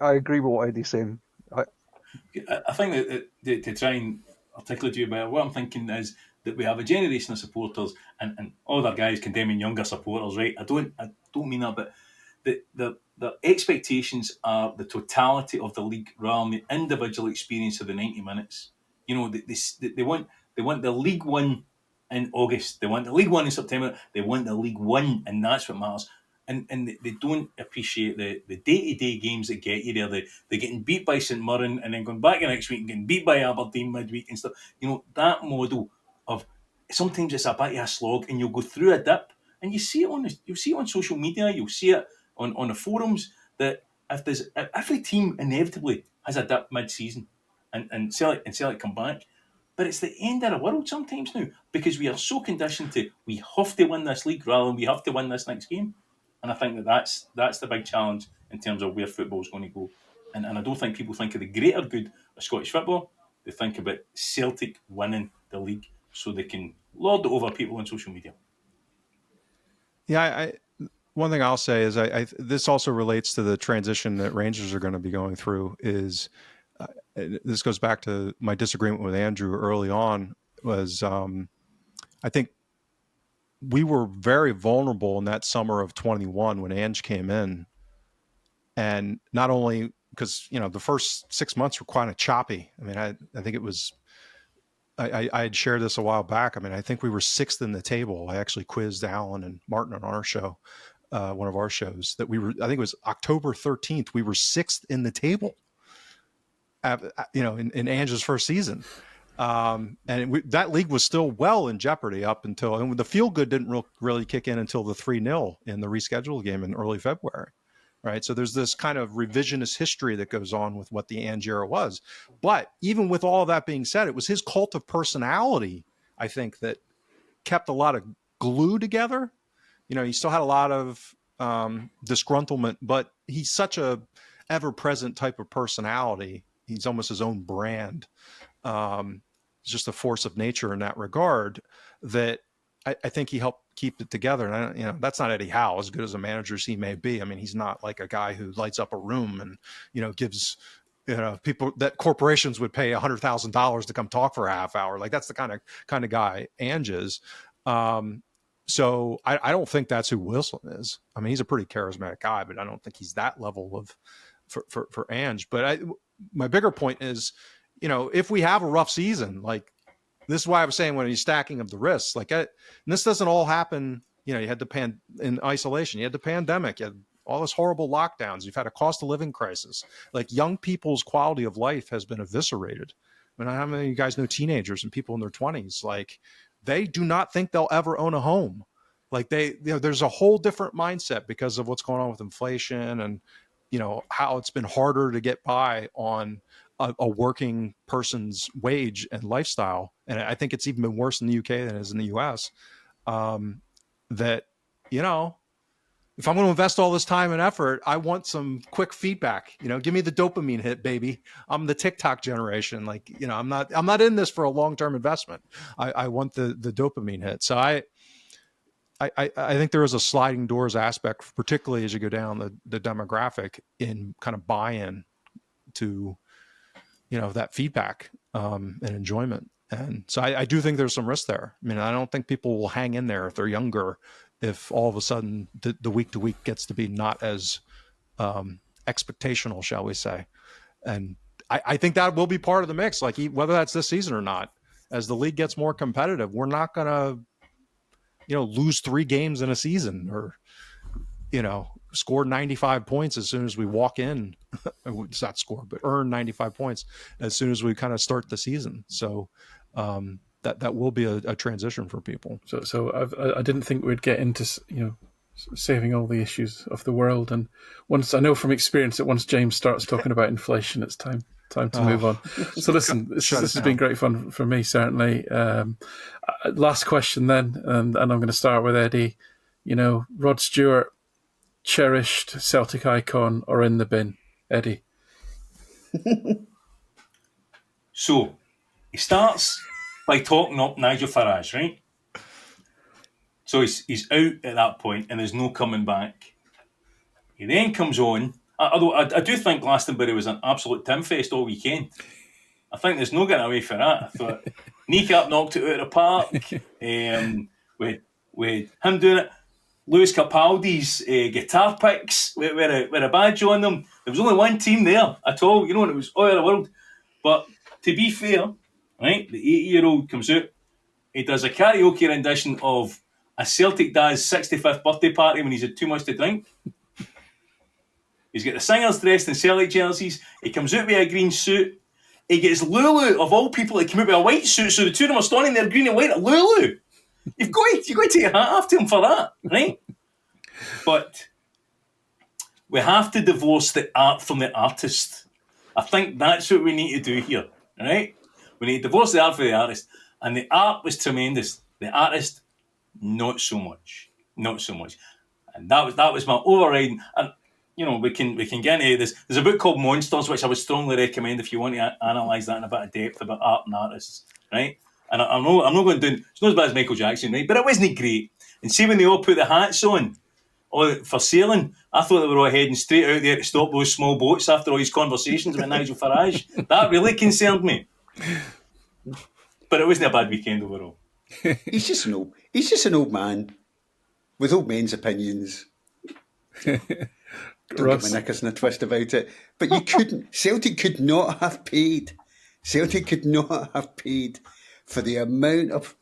agree with what Eddie's saying. I think that to try and articulate to you better, what I'm thinking is that we have a generation of supporters, and all their guys condemning younger supporters, right? I don't mean that, but the expectations are the totality of the league rather than the individual experience of the 90 minutes. They want the League One in August. They want the League One in September. They want the League One, and that's what matters. And they don't appreciate the day-to-day games that get you there. They're getting beat by St Mirren and then going back the next week and getting beat by Aberdeen midweek and stuff. That model of sometimes it's a bit of a slog and you'll go through a dip and you'll see it on social media, you'll see it on the forums, that if every team inevitably has a dip mid-season and Celtic come back. But it's the end of the world sometimes now because we are so conditioned to we have to win this league rather than we have to win this next game. And I think that's the big challenge in terms of where football's going to go. And I don't think people think of the greater good of Scottish football. They think about Celtic winning the league so they can lord it over people on social media. Yeah, one thing I'll say is this also relates to the transition that Rangers are going to be going through. Is this goes back to my disagreement with Andrew early on, was I think we were very vulnerable in that summer of 21 when Ange came in. And not only because, the first 6 months were kind of choppy. I mean, I think it was, I had shared this a while back. I mean, I think we were 6th in the table. I actually quizzed Alan and Martin on our show, one of our shows, that I think it was October 13th, we were 6th in the table, in Ange's first season. That league was still well in jeopardy up until, and the feel good didn't really kick in until the 3-0 in the rescheduled game in early February. Right. So there's this kind of revisionist history that goes on with what the Ange era was. But even with all of that being said, it was his cult of personality, I think, that kept a lot of glue together. He still had a lot of disgruntlement, but he's such a ever-present type of personality. He's almost his own brand. It's just a force of nature in that regard that I think he helped keep it together. And that's not Eddie Howe, as good as a manager as he may be. I mean, he's not like a guy who lights up a room and gives people that corporations would pay $100,000 to come talk for a half hour. Like, that's the kind of guy Ange is. So I don't think that's who Wilson is. I mean, he's a pretty charismatic guy, but I don't think he's that level of for Ange. But my bigger point is, if we have a rough season, like, this is why I was saying when he's stacking of the risks, like, and this doesn't all happen. You had in isolation, you had the pandemic, you had all this horrible lockdowns. You've had a cost of living crisis. Like, young people's quality of life has been eviscerated. I mean, how many of you guys know teenagers and people in their 20s? Like, they do not think they'll ever own a home. Like, there's a whole different mindset because of what's going on with inflation and, how it's been harder to get by on a working person's wage and lifestyle. And I think it's even been worse in the UK than it is in the US. That, if I'm going to invest all this time and effort, I want some quick feedback. Give me the dopamine hit, baby. I'm the TikTok generation. Like, I'm not in this for a long-term investment. I want the dopamine hit. So I think there is a sliding doors aspect, particularly as you go down the demographic, in kind of buy-in to, that feedback and enjoyment. And so I do think there's some risk there. I mean, I don't think people will hang in there if they're younger, if all of a sudden the week to week gets to be not as expectational, shall we say. And I think that will be part of the mix, like, whether that's this season or not. As the league gets more competitive, we're not going to, lose 3 games in a season or, score 95 points as soon as we walk in. It's not score, but earn 95 points as soon as we kind of start the season. So that will be a transition for people. So I didn't think we'd get into, saving all the issues of the world. And once, I know from experience that once James starts talking about inflation, it's time to move on. So listen, this has been great fun for me, certainly. Last question then, and I'm going to start with Eddie. Rod Stewart, cherished Celtic icon or in the bin? Eddie. So he starts by talking up Nigel Farage, right? So he's out at that point and there's no coming back. He then comes on, although I do think Glastonbury was an absolute Tim fest all weekend. I think there's no getting away from that. I thought Kneecap knocked it out of the park. With him doing it, Lewis Capaldi's guitar picks with a badge on them. There was only one team there at all, and it was all over the world. But to be fair, right, the 80-year-old comes out, he does a karaoke rendition of a Celtic dad's 65th birthday party when he's had too much to drink. He's got the singers dressed in Celtic jerseys. He comes out with a green suit. He gets Lulu, of all people, to come out with a white suit, so the two of them are standing there, green and white, at Lulu. You've got to take your hat off to him for that, right? But we have to divorce the art from the artist. I think that's what we need to do here, right? We need to divorce the art from the artist. And the art was tremendous. The artist, not so much. Not so much. And that was my overriding. And, we can get into this. There's a book called Monsters, which I would strongly recommend if you want to analyse that in a bit of depth about art and artists, right? And I'm not going to do, it's not as bad as Michael Jackson, right? But it wasn't great. And see, when they all put the hats on for sailing, I thought they were all heading straight out there to stop those small boats after all these conversations with Nigel Farage. That really concerned me. But it wasn't a bad weekend overall. He's just an old man with old men's opinions. Don't get my knickers in a twist about it. But Celtic could not have paid for the amount of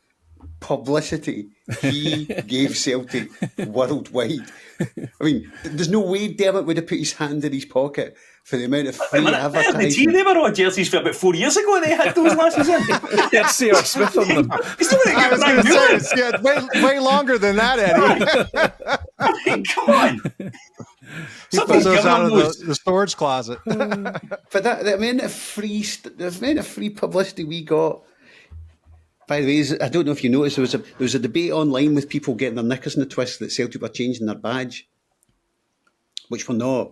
publicity He gave Celtic worldwide. I mean, there's no way Dermot would have put his hand in his pocket for the amount of free advertising. They were on jerseys for about 4 years ago. They had those lasses in. They had C.R. Smith on them. I was going to say, it's way longer than that, Eddie. I mean, come on. He pulled those out of the storage closet. But the amount of free publicity we got. By the way, I don't know if you noticed, there was a debate online with people getting their knickers in a twist that Celtic were changing their badge, which we're not.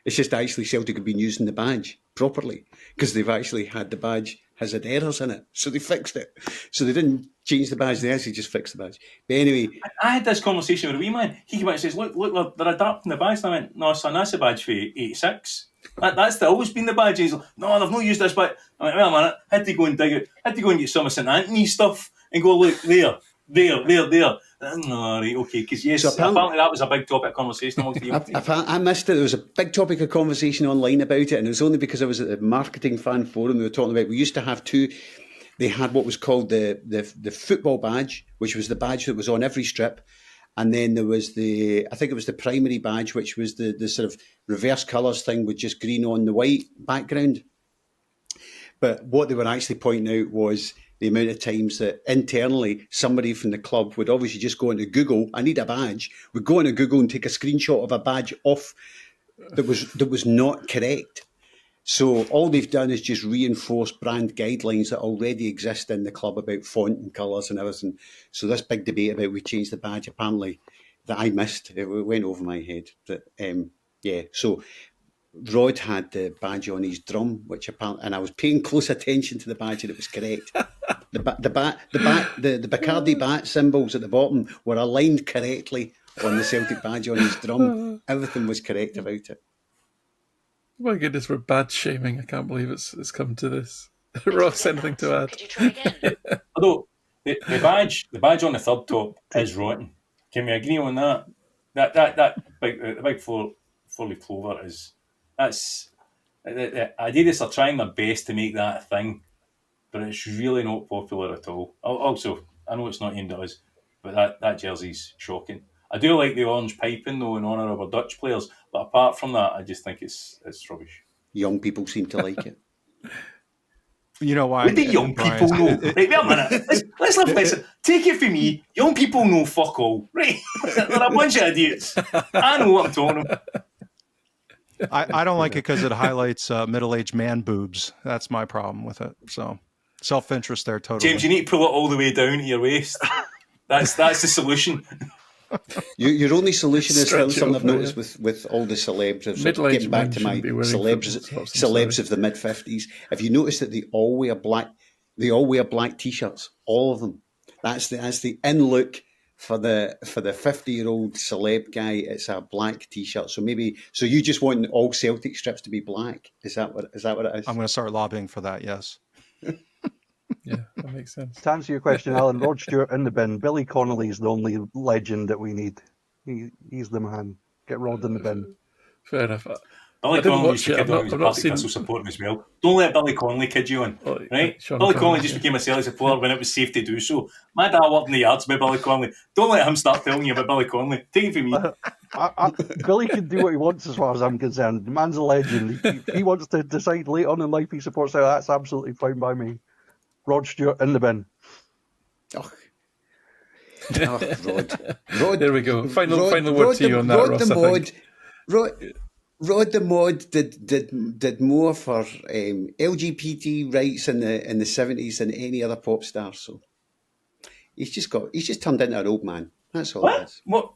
It's just actually Celtic have been using the badge properly because they've actually had the badge has had errors in it, so they fixed it. So they didn't change the badge; they actually just fixed the badge. But anyway, I had this conversation with a wee man. He came out and says, "Look, they're adapting the badge." And I went, "No, son, that's the badge for '86. That's always been the badge." He's like, "No, they've not used this badge." I went, "Well, man, I had to go and dig it. I had to go and get some of St Anthony stuff and go look there." No, right, okay, because yes, so apparently that was a big topic of conversation amongst the young team. I missed it. There was a big topic of conversation online about it, and it was only because I was at the marketing fan forum they were talking about. We used to have two. They had what was called the football badge, which was the badge that was on every strip, and then there was I think it was the primary badge, which was the sort of reverse colours thing with just green on the white background. But what they were actually pointing out was the amount of times that internally somebody from the club would obviously just go into Google, I need a badge, would go into Google and take a screenshot of a badge off that was not correct. So all they've done is just reinforce brand guidelines that already exist in the club about font and colours and everything. So this big debate about we changed the badge, apparently, that I missed, it went over my head. So Rod had the badge on his drum, which apparently, and I was paying close attention to the badge and it was correct. The Bacardi bat symbols at the bottom were aligned correctly on the Celtic badge on his drum. Everything was correct about it. My goodness, we're bad shaming. I can't believe it's come to this. Ross, anything to add? Could you try again? Although the badge on the third top is rotten. Can we agree on that? That big four-leaf clover is. That's Adidas are trying their best to make that a thing, but it's really not popular at all. Also, I know it's not aimed at us, but that jersey's shocking. I do like the orange piping though in honour of our Dutch players, but apart from that, I just think it's rubbish. Young people seem to like it. You know why? What do young people know? Right, wait a minute. Let's listen. Take it from me. Young people know fuck all. Right? They're a bunch of idiots. I know what I'm talking about. I don't like it because it highlights middle-aged man boobs. That's my problem with it. So self-interest there, totally. James, you need to pull it all the way down to your waist. That's the solution. Your only solution is something I've noticed with all the celebs. Getting back to my celebs of the mid-50s. If you notice that they all wear black t-shirts, all of them. That's the in look. For the 50-year-old celeb guy, it's a black t-shirt. So you just want all Celtic strips to be black. Is that what it is? I'm going to start lobbying for that. Yes. Yeah, that makes sense. To answer your question, Alan, Rod Stewart in the bin. Billy Connolly's the only legend that we need. He's the man. Get Rod in the bin. Fair enough. Billy Connolly used to kid on, he was a Partick Thistle supporter as well. Don't let Billy Connolly kid you on, right? Billy Connolly just became a Celtic supporter when it was safe to do so. My dad worked in the yards with Billy Connolly. Don't let him start telling you about Billy Connolly. Take it from me. Billy can do what he wants as far as I'm concerned. The man's a legend. He wants to decide late on in life he supports Celtic. That's absolutely fine by me. Rod Stewart in the bin. Rod. There we go. Final word to you on that, Ross. Rod the Mod did more for LGBT rights in the 70s than any other pop star. So he's just turned into an old man. That's all it is. What?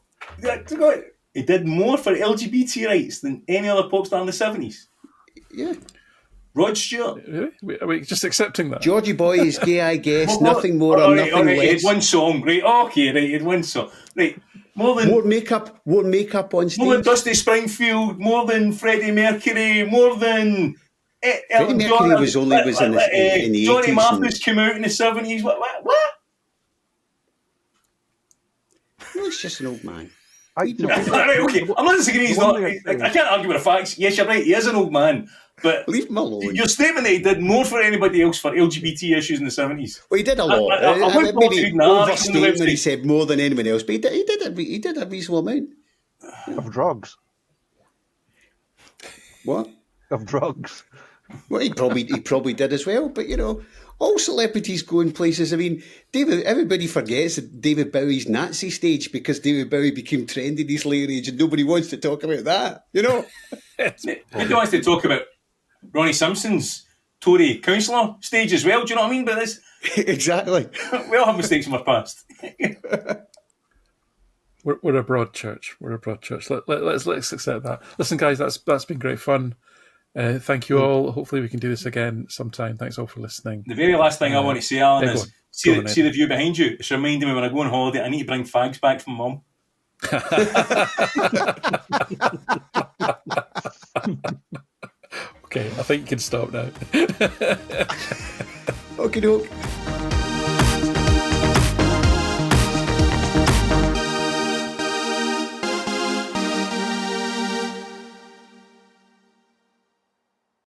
He did more for LGBT rights than any other pop star in the 70s. Yeah. Rod Stewart. Really? Are we just accepting that? Georgie Boy is gay, I guess. Nothing more or nothing less. He had one song, right? Okay, right. He had one song, right? More makeup on stage. More than Dusty Springfield. More than Freddie Mercury. More than Freddie Mercury was in the 80s. Johnny Mathis came out in the 70s. What? No, it's just an old man. Right, okay. I'm not disagreeing. I can't argue with the facts. Yes, you're right. He is an old man. But Leave him alone. your statement that he did more for anybody else for LGBT issues in the 70s. Well, he did a lot. I went back to Maybe reading the article on the overstatement. He website. said more than anyone else, but he did a reasonable amount. Of drugs. What? Of drugs. Well, he probably did as well. But all celebrities go in places. I mean, everybody forgets that David Bowie's Nazi stage because David Bowie became trendy in his later age, and nobody wants to talk about that. Nobody wants to talk about Ronnie Simpson's Tory councillor stage as well. Do you know what I mean by this? Exactly. We all have mistakes from our past. We're a broad church. We're a broad church. Let's accept that. Listen, guys, that's been great fun. Thank you all. Hopefully we can do this again sometime. Thanks all for listening. The very last thing I want to say, Alan, yeah, is see the view behind you. It's reminding me when I go on holiday, I need to bring fags back from Mum. Okay, I think you can stop now. Okie doke.